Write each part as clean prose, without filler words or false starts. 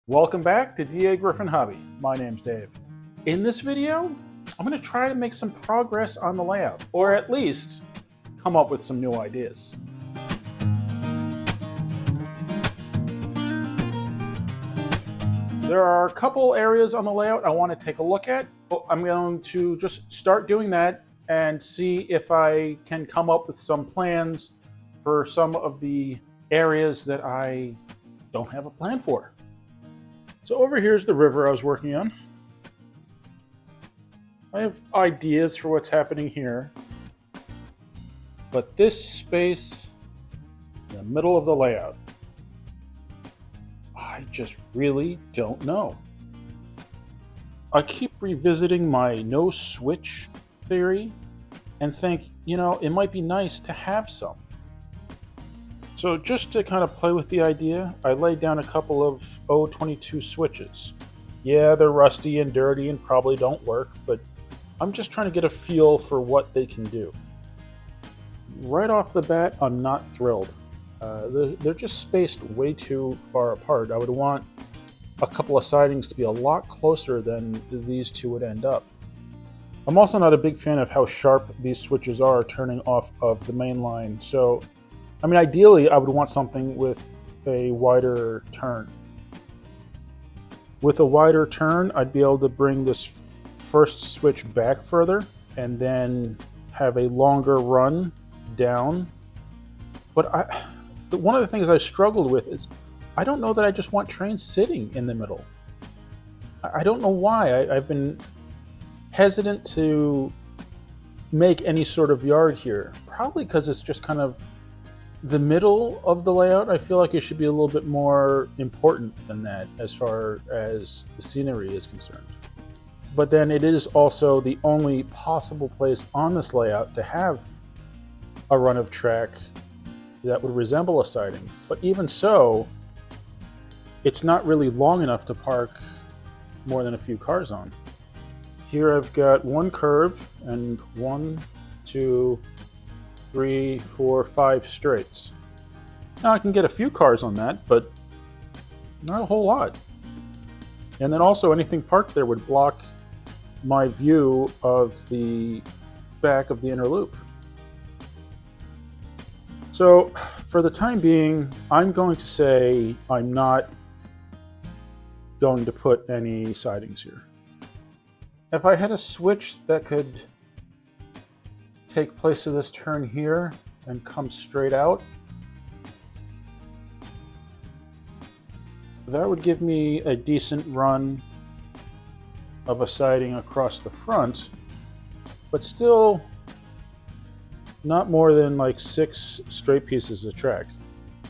Welcome back to Dagryffyn Hobby. My name's Dave. In this video, I'm going to try to make some progress on the layout, or at least come up with some new ideas. There are a couple areas on the layout I want to take a look at. I'm going to just start doing that and see if I can come up with some plans for some of the areas that I don't have a plan for. So over here's the river I was working on. I have ideas for what's happening here, but this space in the middle of the layout, I just really don't know. I keep revisiting my no switch theory and think, it might be nice to have some. So just to kind of play with the idea, I laid down a couple of 022 switches. Yeah, they're rusty and dirty and probably don't work, but I'm just trying to get a feel for what they can do. Right off the bat, I'm not thrilled. They're just spaced way too far apart. I would want a couple of sidings to be a lot closer than these two would end up. I'm also not a big fan of how sharp these switches are turning off of the main line. So, ideally, I would want something with a wider turn. With a wider turn, I'd be able to bring this first switch back further and then have a longer run down. But one of the things I struggled with is I don't know that I just want trains sitting in the middle. I don't know why. I've been hesitant to make any sort of yard here. Probably because it's just kind of the middle of the layout. I feel like it should be a little bit more important than that as far as the scenery is concerned. But then it is also the only possible place on this layout to have a run of track that would resemble a siding. But even so, it's not really long enough to park more than a few cars on. Here I've got one curve and 1, 2, 3, 4, 5 straights. Now I can get a few cars on that, but not a whole lot. And then also anything parked there would block my view of the back of the inner loop. So for the time being, I'm going to say I'm not going to put any sidings here. If I had a switch that could take place of this turn here and come straight out, that would give me a decent run of a siding across the front, but still not more than like 6 straight pieces of track.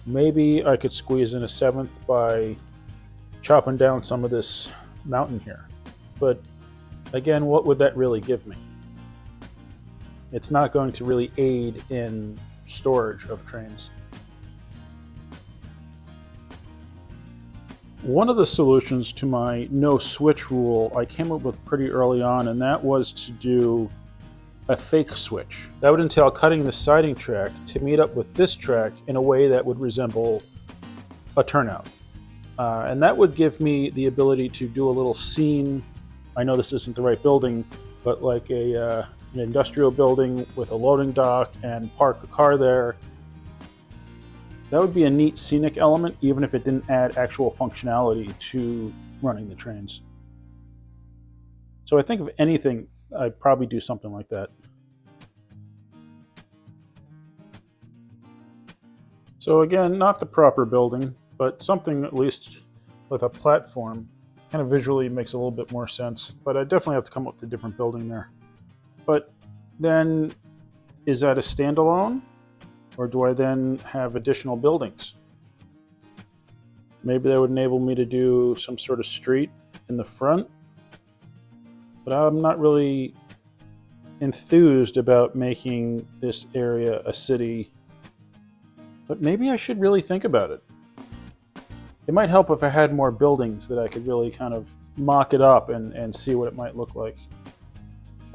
Maybe I could squeeze in a 7th by chopping down some of this mountain here. But again, what would that really give me? It's not going to really aid in storage of trains. One of the solutions to my no switch rule I came up with pretty early on, and that was to do a fake switch. That would entail cutting the siding track to meet up with this track in a way that would resemble a turnout. And that would give me the ability to do a little scene. I know this isn't the right building, but like an industrial building with a loading dock and park a car there. That would be a neat scenic element, even if it didn't add actual functionality to running the trains. So I think if anything, I'd probably do something like that. So again, not the proper building, but something at least with a platform. Kind of visually makes a little bit more sense, but I definitely have to come up with a different building there. But then, is that a standalone? Or do I then have additional buildings? Maybe that would enable me to do some sort of street in the front. But I'm not really enthused about making this area a city. But maybe I should really think about it. It might help if I had more buildings that I could really kind of mock it up and see what it might look like.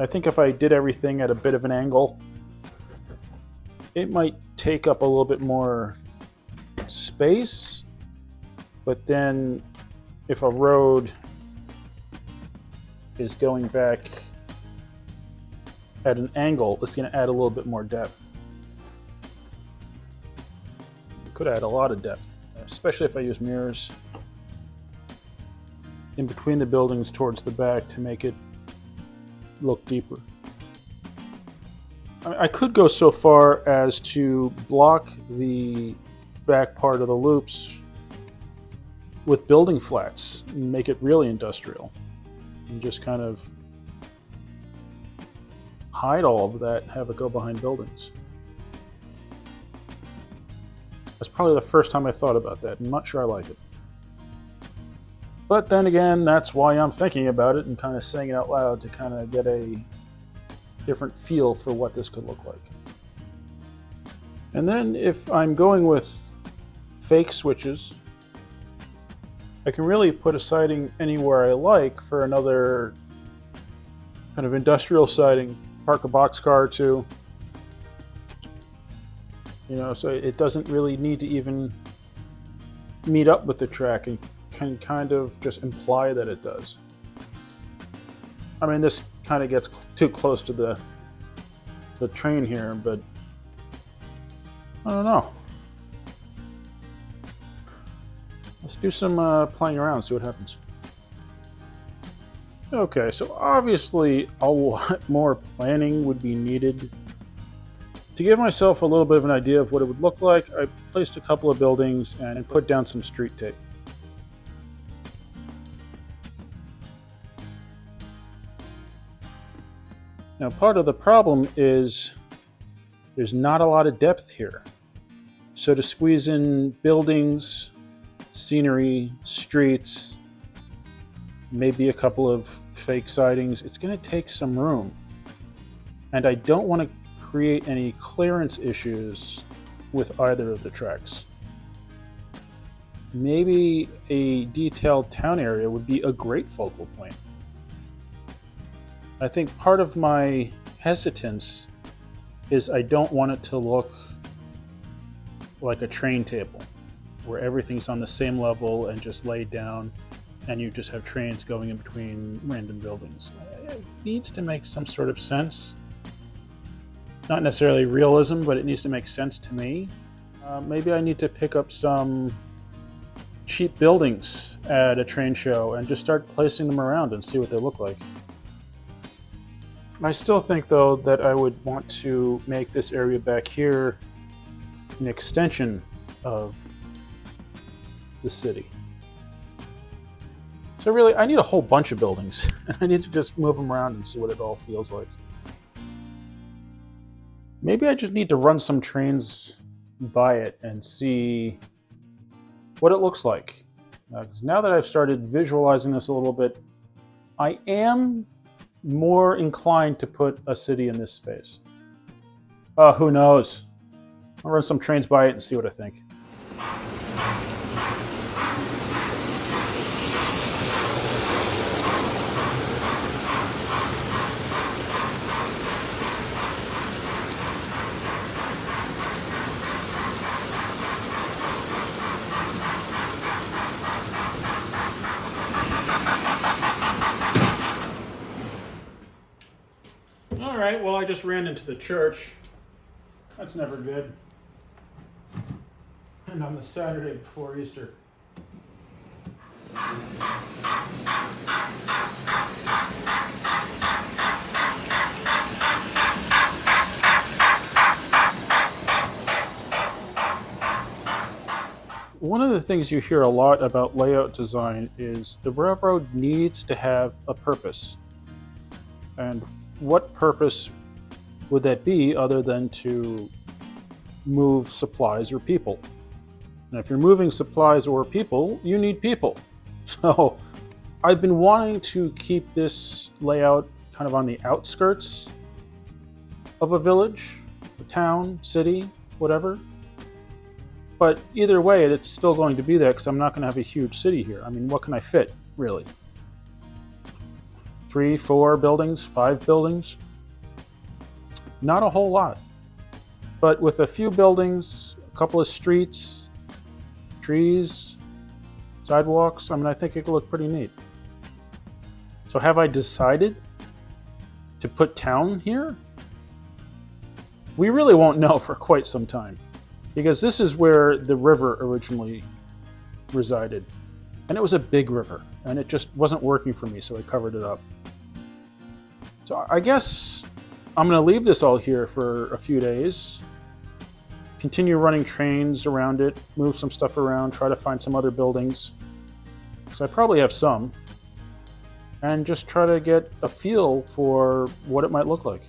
I think if I did everything at a bit of an angle, it might take up a little bit more space, but then if a road is going back at an angle, it's going to add a little bit more depth. It could add a lot of depth, especially if I use mirrors in between the buildings towards the back to make it look deeper. I could go so far as to block the back part of the loops with building flats and make it really industrial and just kind of hide all of that and have it go behind buildings. That's probably the first time I thought about that. I'm not sure I like it. But then again, that's why I'm thinking about it and kind of saying it out loud to kind of get a different feel for what this could look like. And then if I'm going with fake switches, I can really put a siding anywhere I like for another kind of industrial siding, park a boxcar or two. You know, so it doesn't really need to even meet up with the track and can kind of just imply that it does. I mean, this kind of gets too close to the train here, but I don't know. Let's do some playing around, see what happens. Okay, so obviously a lot more planning would be needed. To give myself a little bit of an idea of what it would look like, I placed a couple of buildings and put down some street tape. Now, part of the problem is there's not a lot of depth here. So to squeeze in buildings, scenery, streets, maybe a couple of fake sidings, it's going to take some room. And I don't want to create any clearance issues with either of the tracks. Maybe a detailed town area would be a great focal point. I think part of my hesitance is I don't want it to look like a train table where everything's on the same level and just laid down and you just have trains going in between random buildings. It needs to make some sort of sense. Not necessarily realism, but it needs to make sense to me. Maybe I need to pick up some cheap buildings at a train show and just start placing them around and see what they look like. I still think, though, that I would want to make this area back here an extension of the city. So really, I need a whole bunch of buildings. I need to just move them around and see what it all feels like. Maybe I just need to run some trains by it and see what it looks like. Because now that I've started visualizing this a little bit, I am more inclined to put a city in this space. Who knows? I'll run some trains by it and see what I think. All right, well, I just ran into the church. That's never good. And on the Saturday before Easter. One of the things you hear a lot about layout design is the railroad needs to have a purpose. And what purpose would that be other than to move supplies or people? And if you're moving supplies or people, you need people. So I've been wanting to keep this layout kind of on the outskirts of a village, a town, city, whatever. But either way, it's still going to be there because I'm not going to have a huge city here. I mean, what can I fit, really? 3, 4 buildings, 5 buildings? Not a whole lot. But with a few buildings, a couple of streets, trees, sidewalks. I mean, I think it could look pretty neat. So have I decided to put town here? We really won't know for quite some time, because this is where the river originally resided. And it was a big river, and it just wasn't working for me, so I covered it up. So I guess I'm going to leave this all here for a few days, continue running trains around it, move some stuff around, try to find some other buildings, because I probably have some, and just try to get a feel for what it might look like.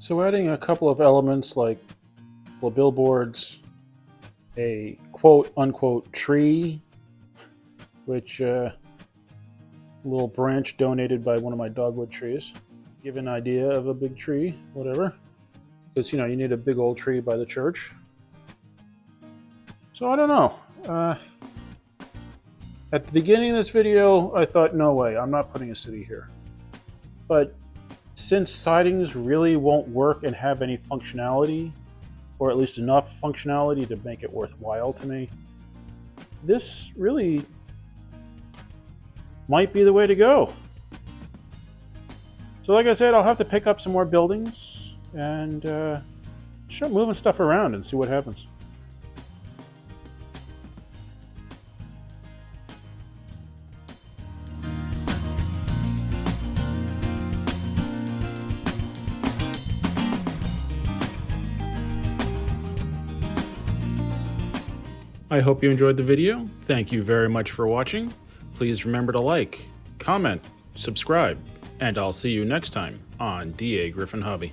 So adding a couple of elements like billboards, a quote-unquote tree, which a little branch donated by one of my dogwood trees. Give an idea of a big tree, whatever. Because, you know, you need a big old tree by the church. So I don't know. At the beginning of this video, I thought, no way, I'm not putting a city here. But since sidings really won't work and have any functionality, or at least enough functionality to make it worthwhile to me, this really might be the way to go. So like I said, I'll have to pick up some more buildings and start moving stuff around and see what happens. I hope you enjoyed the video. Thank you very much for watching. Please remember to like, comment, subscribe, and I'll see you next time on Dagryffyn Hobby.